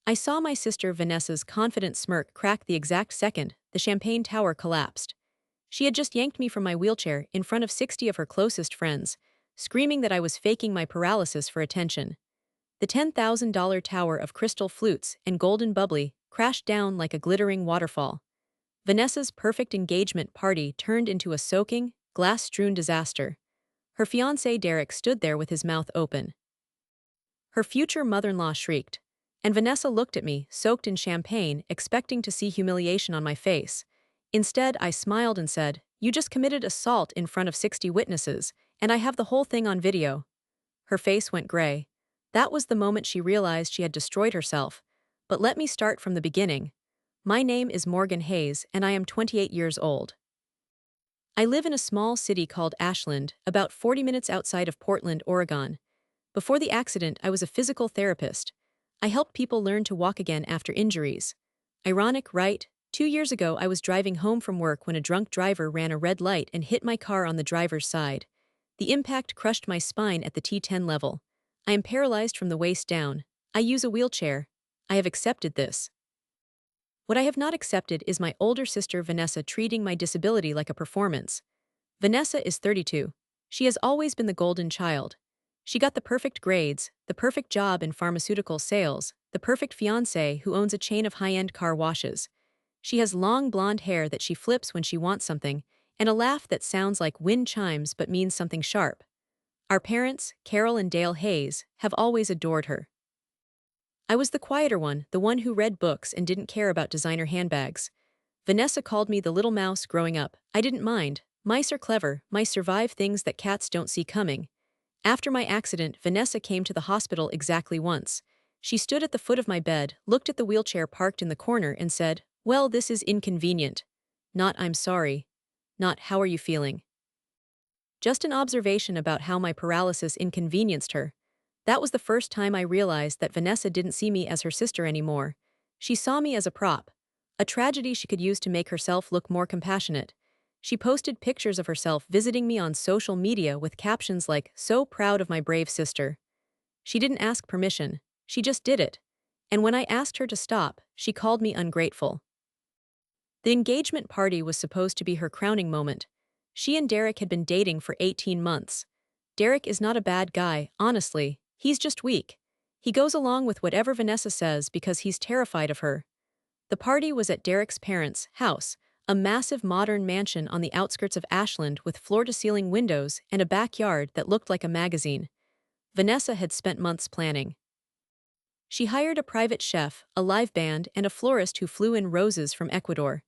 I saw my sister Vanessa's confident smirk crack the exact second the champagne tower collapsed. She had just yanked me from my wheelchair in front of 60 of her closest friends, screaming that I was faking my paralysis for attention. The $10,000 tower of crystal flutes and golden bubbly crashed down like a glittering waterfall. Vanessa's perfect engagement party turned into a soaking, glass-strewn disaster. Her fiancé Derek stood there with his mouth open. Her future mother-in-law shrieked, and Vanessa looked at me, soaked in champagne, expecting to see humiliation on my face. Instead, I smiled and said, "You just committed assault in front of 60 witnesses, and I have the whole thing on video." Her face went gray. That was the moment she realized she had destroyed herself. But let me start from the beginning. My name is Morgan Hayes, and I am 28 years old. I live in a small city called Ashland, about 40 minutes outside of Portland, Oregon. Before the accident, I was a physical therapist. I helped people learn to walk again after injuries. Ironic, right? 2 years ago, I was driving home from work when a drunk driver ran a red light and hit my car on the driver's side. The impact crushed my spine at the T10 level. I am paralyzed from the waist down. I use a wheelchair. I have accepted this. What I have not accepted is my older sister Vanessa treating my disability like a performance. Vanessa is 32. She has always been the golden child. She got the perfect grades, the perfect job in pharmaceutical sales, the perfect fiancé who owns a chain of high-end car washes. She has long blonde hair that she flips when she wants something, and a laugh that sounds like wind chimes but means something sharp. Our parents, Carol and Dale Hayes, have always adored her. I was the quieter one, the one who read books and didn't care about designer handbags. Vanessa called me the little mouse growing up. I didn't mind. Mice are clever, mice survive things that cats don't see coming. After my accident, Vanessa came to the hospital exactly once. She stood at the foot of my bed, looked at the wheelchair parked in the corner and said, "Well, this is inconvenient." Not "I'm sorry." Not "How are you feeling?" Just an observation about how my paralysis inconvenienced her. That was the first time I realized that Vanessa didn't see me as her sister anymore. She saw me as a prop, a tragedy she could use to make herself look more compassionate. She posted pictures of herself visiting me on social media with captions like, "So proud of my brave sister." She didn't ask permission, she just did it. And when I asked her to stop, she called me ungrateful. The engagement party was supposed to be her crowning moment. She and Derek had been dating for 18 months. Derek is not a bad guy, honestly, he's just weak. He goes along with whatever Vanessa says because he's terrified of her. The party was at Derek's parents' house, a massive modern mansion on the outskirts of Ashland with floor-to-ceiling windows and a backyard that looked like a magazine. Vanessa had spent months planning. She hired a private chef, a live band, and a florist who flew in roses from Ecuador.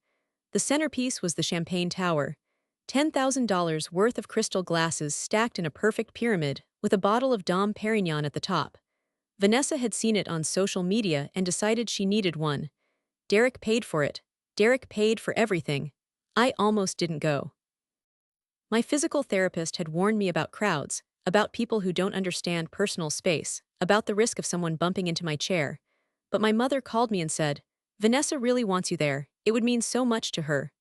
The centerpiece was the champagne tower. $10,000 worth of crystal glasses stacked in a perfect pyramid, with a bottle of Dom Perignon at the top. Vanessa had seen it on social media and decided she needed one. Derek paid for it. Derek paid for everything. I almost didn't go. My physical therapist had warned me about crowds, about people who don't understand personal space, about the risk of someone bumping into my chair. But my mother called me and said, "Vanessa really wants you there, it would mean so much to her."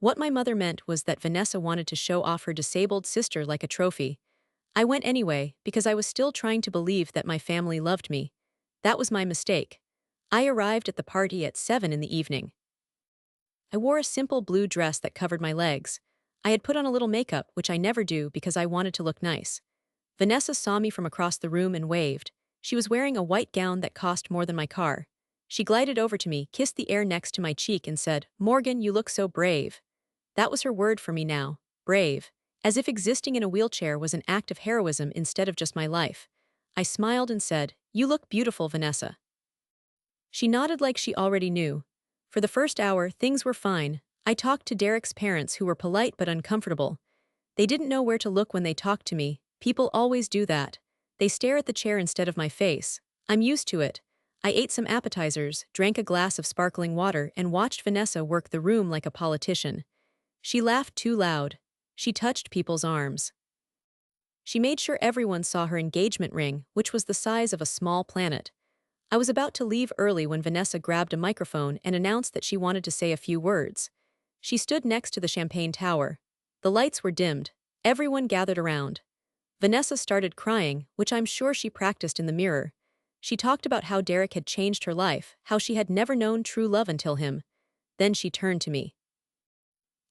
What my mother meant was that Vanessa wanted to show off her disabled sister like a trophy. I went anyway because I was still trying to believe that my family loved me. That was my mistake. I arrived at the party at 7 in the evening. I wore a simple blue dress that covered my legs. I had put on a little makeup, which I never do because I wanted to look nice. Vanessa saw me from across the room and waved. She was wearing a white gown that cost more than my car. She glided over to me, kissed the air next to my cheek and said, "Morgan, you look so brave." That was her word for me now, brave. As if existing in a wheelchair was an act of heroism instead of just my life. I smiled and said, "You look beautiful, Vanessa." She nodded like she already knew. For the first hour, things were fine. I talked to Derek's parents who were polite but uncomfortable. They didn't know where to look when they talked to me. People always do that. They stare at the chair instead of my face. I'm used to it. I ate some appetizers, drank a glass of sparkling water, and watched Vanessa work the room like a politician. She laughed too loud. She touched people's arms. She made sure everyone saw her engagement ring, which was the size of a small planet. I was about to leave early when Vanessa grabbed a microphone and announced that she wanted to say a few words. She stood next to the champagne tower. The lights were dimmed. Everyone gathered around. Vanessa started crying, which I'm sure she practiced in the mirror. She talked about how Derek had changed her life, how she had never known true love until him. Then she turned to me.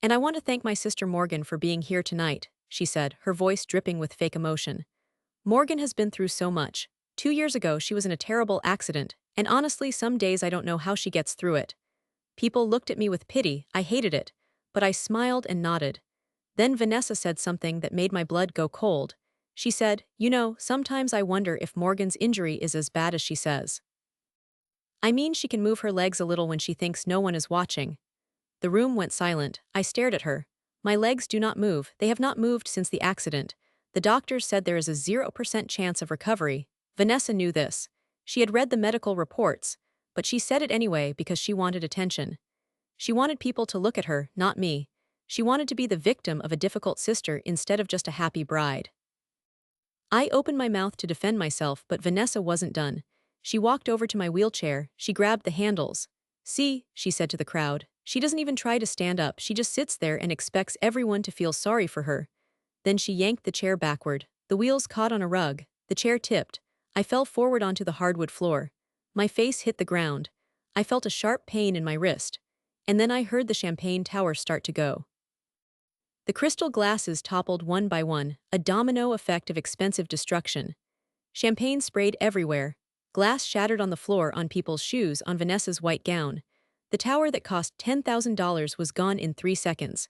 "And I want to thank my sister Morgan for being here tonight," she said, her voice dripping with fake emotion. "Morgan has been through so much. 2 years ago she was in a terrible accident, and honestly some days I don't know how she gets through it." People looked at me with pity. I hated it, but I smiled and nodded. Then Vanessa said something that made my blood go cold. She said, "You know, sometimes I wonder if Morgan's injury is as bad as she says. I mean, she can move her legs a little when she thinks no one is watching." The room went silent. I stared at her. "My legs do not move. They have not moved since the accident. The doctors said there is a 0% chance of recovery." Vanessa knew this. She had read the medical reports, but she said it anyway because she wanted attention. She wanted people to look at her, not me. She wanted to be the victim of a difficult sister instead of just a happy bride. I opened my mouth to defend myself, but Vanessa wasn't done. She walked over to my wheelchair. She grabbed the handles. "See," she said to the crowd. "She doesn't even try to stand up. She just sits there and expects everyone to feel sorry for her." Then she yanked the chair backward. The wheels caught on a rug. The chair tipped. I fell forward onto the hardwood floor. My face hit the ground. I felt a sharp pain in my wrist. And then I heard the champagne tower start to go. The crystal glasses toppled one by one, a domino effect of expensive destruction. Champagne sprayed everywhere. Glass shattered on the floor, on people's shoes, on Vanessa's white gown. The tower that cost $10,000 was gone in 3 seconds.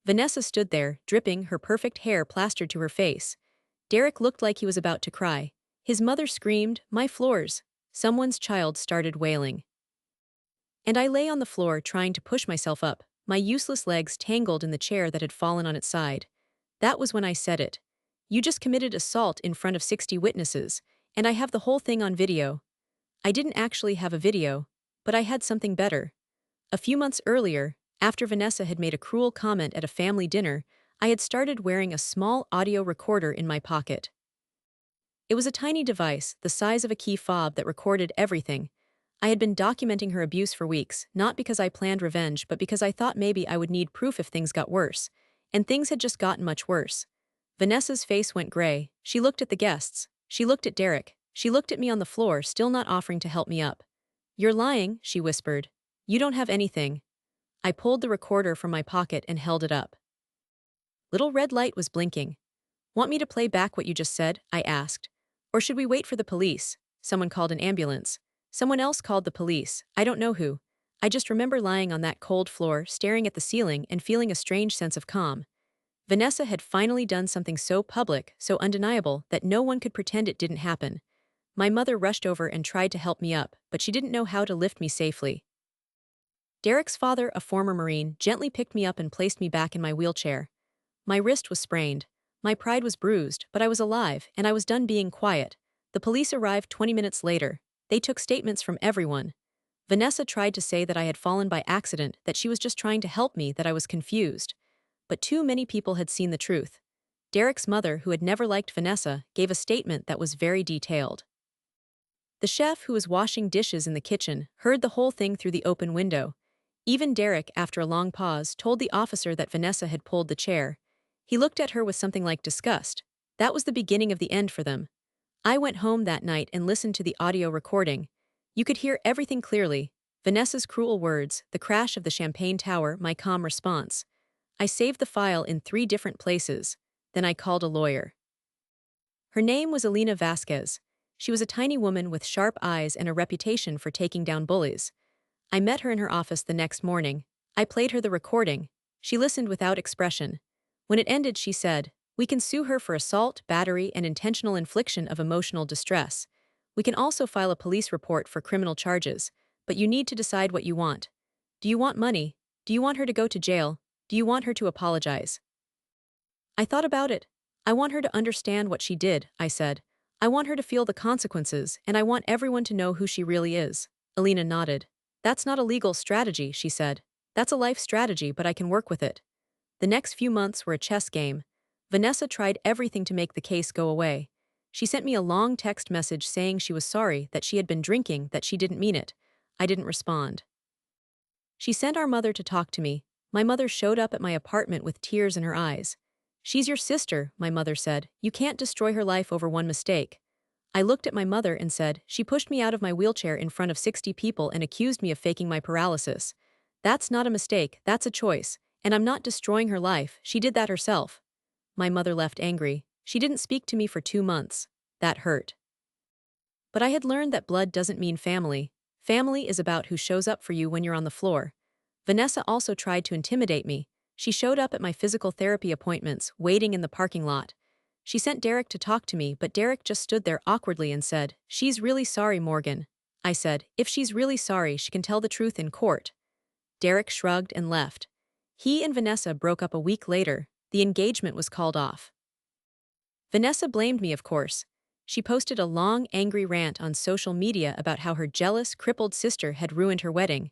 Vanessa stood there, dripping, her perfect hair plastered to her face. Derek looked like he was about to cry. His mother screamed, "My floors!" Someone's child started wailing. And I lay on the floor trying to push myself up, my useless legs tangled in the chair that had fallen on its side. That was when I said it. "You just committed assault in front of 60 witnesses, and I have the whole thing on video." I didn't actually have a video, but I had something better. A few months earlier, after Vanessa had made a cruel comment at a family dinner, I had started wearing a small audio recorder in my pocket. It was a tiny device, the size of a key fob, that recorded everything. I had been documenting her abuse for weeks, not because I planned revenge, but because I thought maybe I would need proof if things got worse. And things had just gotten much worse. Vanessa's face went gray. She looked at the guests. She looked at Derek. She looked at me on the floor, still not offering to help me up. "You're lying," she whispered. "You don't have anything." I pulled the recorder from my pocket and held it up. Little red light was blinking. "Want me to play back what you just said?" I asked. "Or should we wait for the police?" Someone called an ambulance. Someone else called the police. I don't know who. I just remember lying on that cold floor, staring at the ceiling and feeling a strange sense of calm. Vanessa had finally done something so public, so undeniable, that no one could pretend it didn't happen. My mother rushed over and tried to help me up, but she didn't know how to lift me safely. Derek's father, a former Marine, gently picked me up and placed me back in my wheelchair. My wrist was sprained. My pride was bruised, but I was alive, and I was done being quiet. The police arrived 20 minutes later. They took statements from everyone. Vanessa tried to say that I had fallen by accident, that she was just trying to help me, that I was confused. But too many people had seen the truth. Derek's mother, who had never liked Vanessa, gave a statement that was very detailed. The chef, who was washing dishes in the kitchen, heard the whole thing through the open window. Even Derek, after a long pause, told the officer that Vanessa had pulled the chair. He looked at her with something like disgust. That was the beginning of the end for them. I went home that night and listened to the audio recording. You could hear everything clearly. Vanessa's cruel words, the crash of the champagne tower, my calm response. I saved the file in 3 different places. Then I called a lawyer. Her name was Elena Vasquez. She was a tiny woman with sharp eyes and a reputation for taking down bullies. I met her in her office the next morning. I played her the recording. She listened without expression. When it ended, she said, "We can sue her for assault, battery, and intentional infliction of emotional distress. We can also file a police report for criminal charges, but you need to decide what you want. Do you want money? Do you want her to go to jail? Do you want her to apologize?" I thought about it. "I want her to understand what she did," I said. "I want her to feel the consequences, and I want everyone to know who she really is." Elena nodded. "That's not a legal strategy," she said. "That's a life strategy, but I can work with it." The next few months were a chess game. Vanessa tried everything to make the case go away. She sent me a long text message saying she was sorry, that she had been drinking, that she didn't mean it. I didn't respond. She sent our mother to talk to me. My mother showed up at my apartment with tears in her eyes. "She's your sister," my mother said. "You can't destroy her life over one mistake." I looked at my mother and said, she pushed me out of my wheelchair in front of 60 people and accused me of faking my paralysis. That's not a mistake, that's a choice. And I'm not destroying her life, she did that herself. My mother left angry. She didn't speak to me for 2 months. That hurt. But I had learned that blood doesn't mean family. Family is about who shows up for you when you're on the floor. Vanessa also tried to intimidate me. She showed up at my physical therapy appointments, waiting in the parking lot. She sent Derek to talk to me, but Derek just stood there awkwardly and said, "She's really sorry, Morgan." I said, "If she's really sorry, she can tell the truth in court." Derek shrugged and left. He and Vanessa broke up a week later. The engagement was called off. Vanessa blamed me, of course. She posted a long, angry rant on social media about how her jealous, crippled sister had ruined her wedding.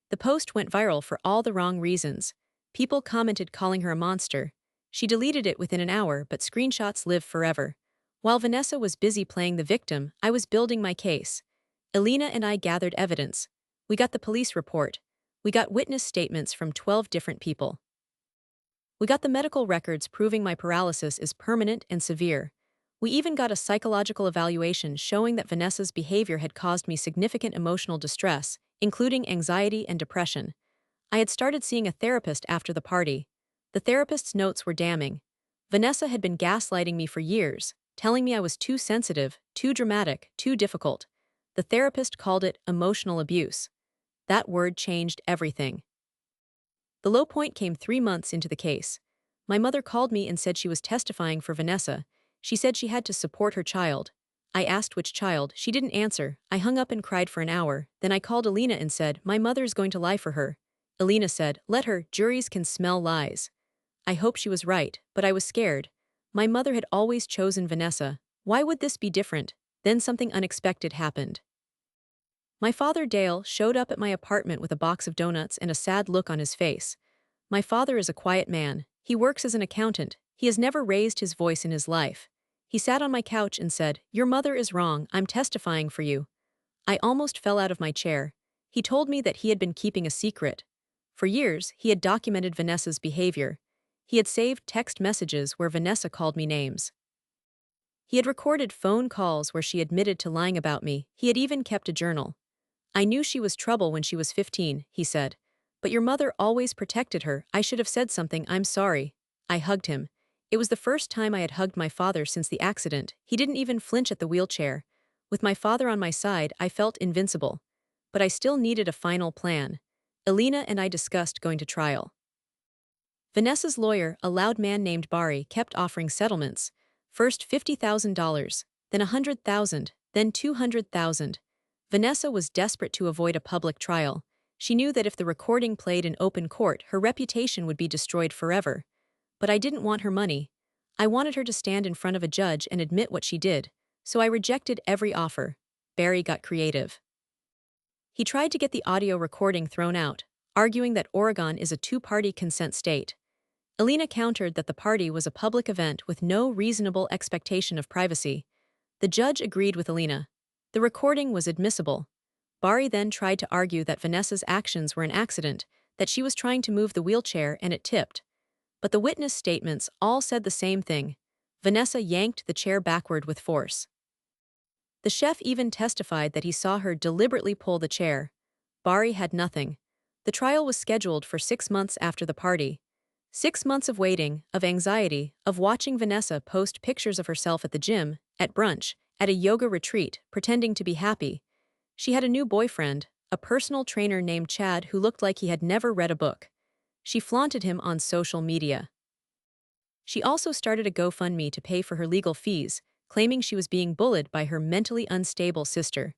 The post went viral for all the wrong reasons. People commented calling her a monster. She deleted it within an hour, but screenshots live forever. While Vanessa was busy playing the victim, I was building my case. Elena and I gathered evidence. We got the police report. We got witness statements from 12 different people. We got the medical records proving my paralysis is permanent and severe. We even got a psychological evaluation showing that Vanessa's behavior had caused me significant emotional distress, including anxiety and depression. I had started seeing a therapist after the party. The therapist's notes were damning. Vanessa had been gaslighting me for years, telling me I was too sensitive, too dramatic, too difficult. The therapist called it emotional abuse. That word changed everything. The low point came 3 months into the case. My mother called me and said she was testifying for Vanessa. She said she had to support her child. I asked which child. She didn't answer. I hung up and cried for an hour. Then I called Elena and said, "My mother's going to lie for her." Elena said, "Let her, juries can smell lies." I hoped she was right, but I was scared. My mother had always chosen Vanessa. Why would this be different? Then something unexpected happened. My father, Dale, showed up at my apartment with a box of donuts and a sad look on his face. My father is a quiet man. He works as an accountant. He has never raised his voice in his life. He sat on my couch and said, "Your mother is wrong. I'm testifying for you." I almost fell out of my chair. He told me that he had been keeping a secret. For years, he had documented Vanessa's behavior. He had saved text messages where Vanessa called me names. He had recorded phone calls where she admitted to lying about me. He had even kept a journal. "I knew she was trouble when she was 15, he said. "But your mother always protected her. I should have said something. I'm sorry." I hugged him. It was the first time I had hugged my father since the accident. He didn't even flinch at the wheelchair. With my father on my side, I felt invincible. But I still needed a final plan. Elena and I discussed going to trial. Vanessa's lawyer, a loud man named Barry, kept offering settlements. First $50,000, then $100,000, then $200,000. Vanessa was desperate to avoid a public trial. She knew that if the recording played in open court, her reputation would be destroyed forever. But I didn't want her money. I wanted her to stand in front of a judge and admit what she did, so I rejected every offer. Barry got creative. He tried to get the audio recording thrown out, arguing that Oregon is a two-party consent state. Elena countered that the party was a public event with no reasonable expectation of privacy. The judge agreed with Elena. The recording was admissible. Barry then tried to argue that Vanessa's actions were an accident, that she was trying to move the wheelchair and it tipped. But the witness statements all said the same thing. Vanessa yanked the chair backward with force. The chef even testified that he saw her deliberately pull the chair. Barry had nothing. The trial was scheduled for 6 months after the party. 6 months of waiting, of anxiety, of watching Vanessa post pictures of herself at the gym, at brunch, at a yoga retreat, pretending to be happy. She had a new boyfriend, a personal trainer named Chad who looked like he had never read a book. She flaunted him on social media. She also started a GoFundMe to pay for her legal fees, claiming she was being bullied by her mentally unstable sister.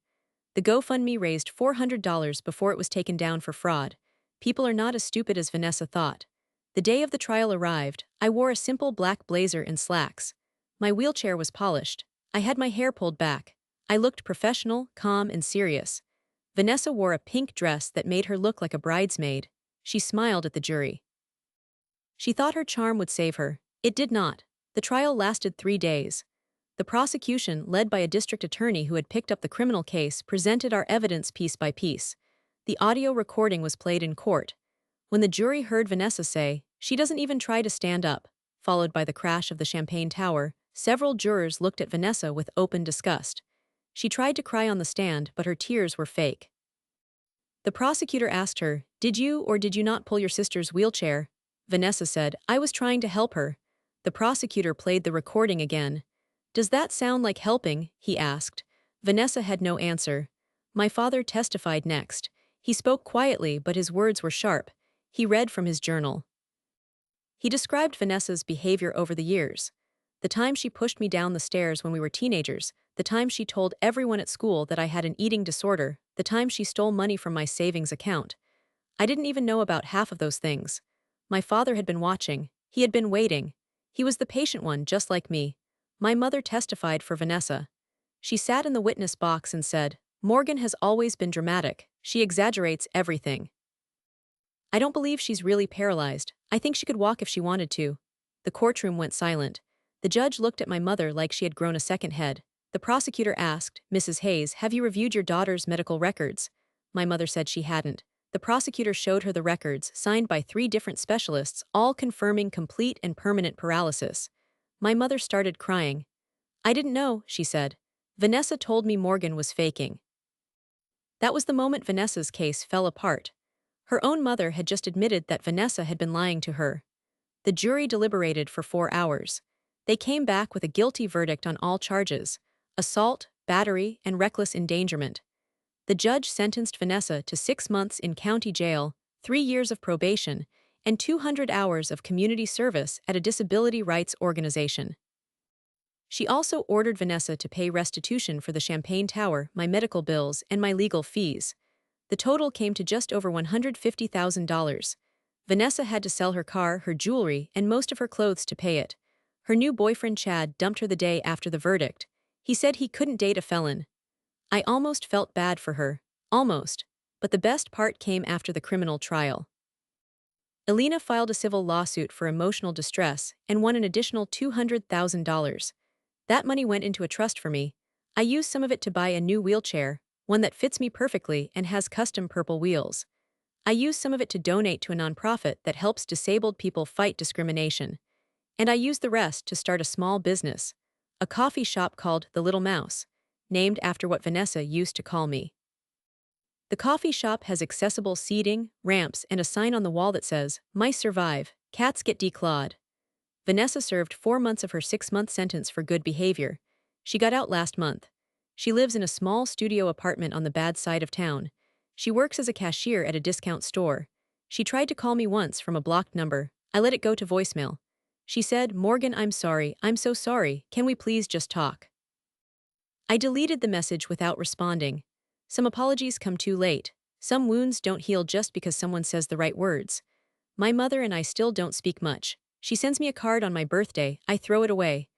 The GoFundMe raised $400 before it was taken down for fraud. People are not as stupid as Vanessa thought. The day of the trial arrived. I wore a simple black blazer and slacks. My wheelchair was polished. I had my hair pulled back. I looked professional, calm, and serious. Vanessa wore a pink dress that made her look like a bridesmaid. She smiled at the jury. She thought her charm would save her. It did not. The trial lasted 3 days. The prosecution, led by a district attorney who had picked up the criminal case, presented our evidence piece by piece. The audio recording was played in court. When the jury heard Vanessa say, "She doesn't even try to stand up," followed by the crash of the Champagne Tower, several jurors looked at Vanessa with open disgust. She tried to cry on the stand, but her tears were fake. The prosecutor asked her, "Did you or did you not pull your sister's wheelchair?" Vanessa said, "I was trying to help her." The prosecutor played the recording again. "Does that sound like helping?" he asked. Vanessa had no answer. My father testified next. He spoke quietly, but his words were sharp. He read from his journal. He described Vanessa's behavior over the years. The time she pushed me down the stairs when we were teenagers, the time she told everyone at school that I had an eating disorder, the time she stole money from my savings account. I didn't even know about half of those things. My father had been watching. He had been waiting. He was the patient one, just like me. My mother testified for Vanessa. She sat in the witness box and said, "Morgan has always been dramatic. She exaggerates everything. I don't believe she's really paralyzed. I think she could walk if she wanted to." The courtroom went silent. The judge looked at my mother like she had grown a second head. The prosecutor asked, "Mrs. Hayes, have you reviewed your daughter's medical records?" My mother said she hadn't. The prosecutor showed her the records, signed by 3 different specialists, all confirming complete and permanent paralysis. My mother started crying. "I didn't know," she said. "Vanessa told me Morgan was faking." That was the moment Vanessa's case fell apart. Her own mother had just admitted that Vanessa had been lying to her. The jury deliberated for 4 hours. They came back with a guilty verdict on all charges: assault, battery, and reckless endangerment. The judge sentenced Vanessa to 6 months in county jail, 3 years of probation, and 200 hours of community service at a disability rights organization. She also ordered Vanessa to pay restitution for the Champagne Tower, my medical bills, and my legal fees. The total came to just over $150,000. Vanessa had to sell her car, her jewelry, and most of her clothes to pay it. Her new boyfriend Chad dumped her the day after the verdict. He said he couldn't date a felon. I almost felt bad for her. Almost. But the best part came after the criminal trial. Elena filed a civil lawsuit for emotional distress and won an additional $200,000. That money went into a trust for me. I used some of it to buy a new wheelchair, one that fits me perfectly and has custom purple wheels. I used some of it to donate to a nonprofit that helps disabled people fight discrimination. And I used the rest to start a small business, a coffee shop called The Little Mouse, named after what Vanessa used to call me. The coffee shop has accessible seating, ramps, and a sign on the wall that says, "Mice survive, cats get declawed." Vanessa served 4 months of her 6-month sentence for good behavior. She got out last month. She lives in a small studio apartment on the bad side of town. She works as a cashier at a discount store. She tried to call me once from a blocked number. I let it go to voicemail. She said, "Morgan, I'm sorry, I'm so sorry, can we please just talk?" I deleted the message without responding. Some apologies come too late. Some wounds don't heal just because someone says the right words. My mother and I still don't speak much. She sends me a card on my birthday, I throw it away.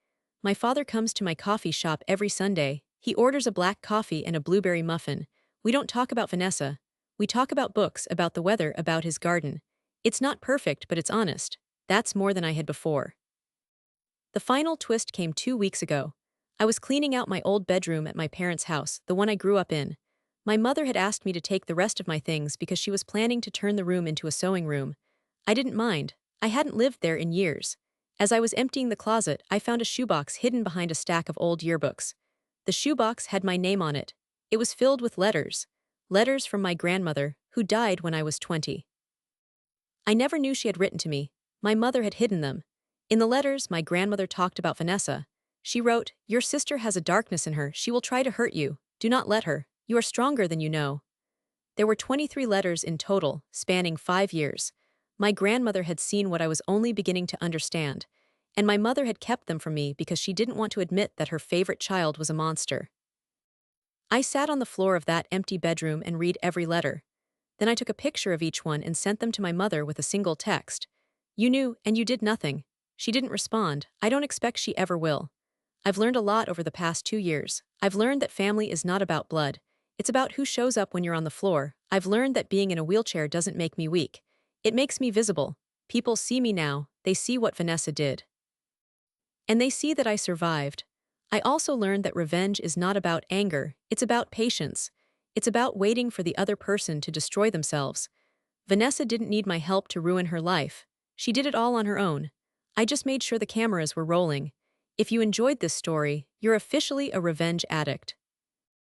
My father comes to my coffee shop every Sunday. He orders a black coffee and a blueberry muffin. We don't talk about Vanessa. We talk about books, about the weather, about his garden. It's not perfect, but it's honest. That's more than I had before. The final twist came 2 weeks ago. I was cleaning out my old bedroom at my parents' house, the one I grew up in. My mother had asked me to take the rest of my things because she was planning to turn the room into a sewing room. I didn't mind. I hadn't lived there in years. As I was emptying the closet, I found a shoebox hidden behind a stack of old yearbooks. The shoebox had my name on it. It was filled with letters. Letters from my grandmother, who died when I was 20. I never knew she had written to me. My mother had hidden them. In the letters, my grandmother talked about Vanessa. She wrote, "Your sister has a darkness in her. She will try to hurt you. Do not let her. You are stronger than you know." There were 23 letters in total, spanning 5 years. My grandmother had seen what I was only beginning to understand, and my mother had kept them from me because she didn't want to admit that her favorite child was a monster. I sat on the floor of that empty bedroom and read every letter. Then I took a picture of each one and sent them to my mother with a single text. "You knew, and you did nothing." She didn't respond. I don't expect she ever will. I've learned a lot over the past 2 years. I've learned that family is not about blood. It's about who shows up when you're on the floor. I've learned that being in a wheelchair doesn't make me weak. It makes me visible. People see me now. They see what Vanessa did. And they see that I survived. I also learned that revenge is not about anger. It's about patience. It's about waiting for the other person to destroy themselves. Vanessa didn't need my help to ruin her life. She did it all on her own. I just made sure the cameras were rolling. If you enjoyed this story, you're officially a revenge addict.